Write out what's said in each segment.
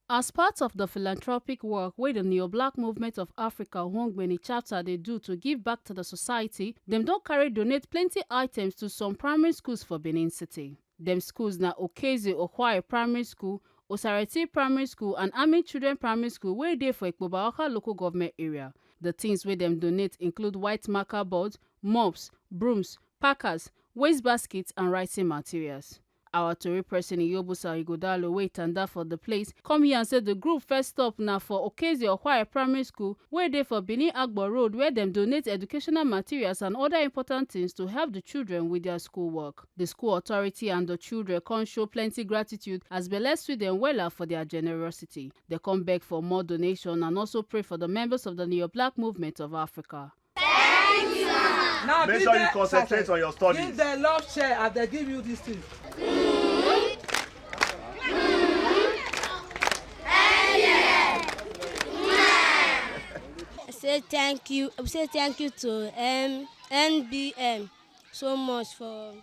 As part of the philanthropic work wey the Neo-Black Movement of Africa Uhun-Ugbeini chapter dey do to give back to the society, dem don carry donate plenty items to some primary schools for Benin City. Dem schools na Okeze-Okha Primary School, Osareti Primary School and Army Children Primary School wey dey for Ikpoba-Okha local government area. The things wey dem donate include white marker boards, mops, brooms, packers, waste baskets and writing materials. Our Tori person Iyobusa Igodalo wey tanda for the place come here and say the group first stop na for Okeze-Okha Primary School wey dey for Benin Agbo Road, where dem donate educational materials and other important things to help the children with their schoolwork. The school authority and the children come show plenty gratitude as belle sweet dem wella for their generosity. They come beg for more donation and also pray for the members of the Neo-Black Movement of Africa. Thank you, now make sure you concentrate on your studies. Give the love chair and they give you this thing. I say thank you to NBM so much for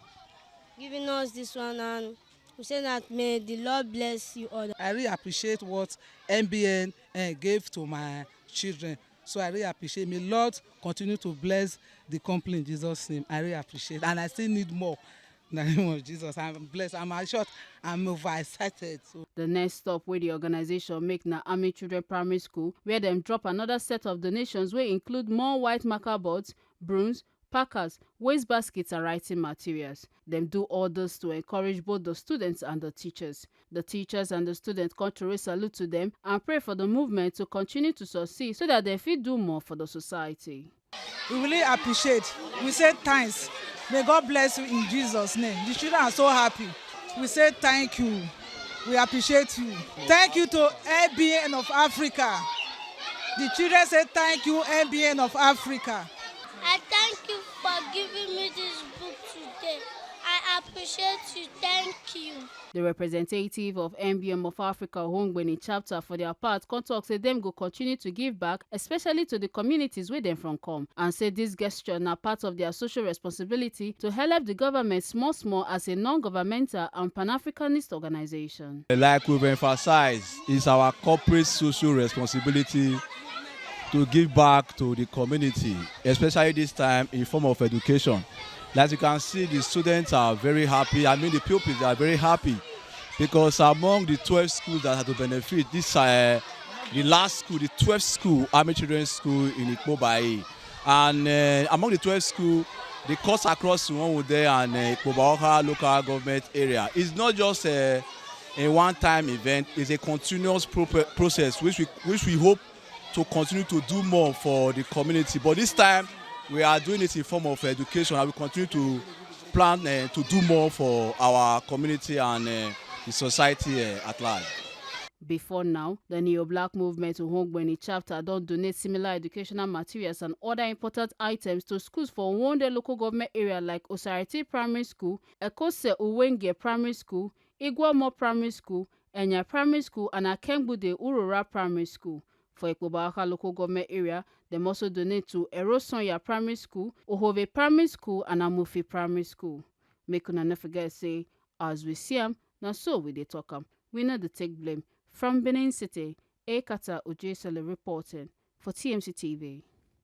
giving us this one, and we say that may the Lord bless you all. I really appreciate what NBN gave to my children. So I really appreciate. May Lord continue to bless the company in Jesus' name. I really appreciate, and I still need more. In the name of Jesus, I'm blessed. I'm assured. I'm overexcited. So. The next stop where the organization make na Army Children Primary School, where them drop another set of donations wey include more white marker boards, brooms, packers, waste baskets and writing materials. Them do all this to encourage both the students and the teachers. The teachers and the students come to raise salute to them and pray for the movement to continue to succeed so that they fit do more for the society. We really appreciate. We say thanks. May God bless you in Jesus' name. The children are so happy. We say thank you. We appreciate you. Thank you to NBM of Africa. The children say thank you, NBM of Africa. I thank you for giving me this book today. I appreciate you. Thank you. The representative of NBM of Africa Uhun-Ugbeini chapter for their part come talk say them go continue to give back, especially to the communities where them from come, and say this gesture na part of their social responsibility to help the government small as a non-governmental and pan-Africanist organization. Like we've emphasized, it's our corporate social responsibility to give back to the community, especially this time in form of education. As you can see, the students are very happy. I mean, the pupils are very happy because among the 12 schools that have to benefit, this the last school, the 12th school, Army Children's School in Ikpoba-Okha. And among the 12 schools, the course across Uhumwonde and Ikpoba-Okha local government area is not just a one-time event. It's a continuous process which we hope to continue to do more for the community. But this time, we are doing it in form of education, and we continue to plan to do more for our community and the society at large. Before now, the Neo-Black Movement Uhumwonde chapter don donate similar educational materials and other important items to schools for Uhumwonde local government area like Osareti Primary School, Ekose-Uwenge Primary School, Igwamo Primary School, Enya Primary School, and Akengbude Urora Primary School. For Ikpoba-Okha local government area, them also donate to Erosonya Primary School, Ohove Primary School, and Amufi Primary School. Make una no forget say, as we see am, na so we dey talk am. We no dey take blame. From Benin City, Ekata Ojesele reporting for TMC TV.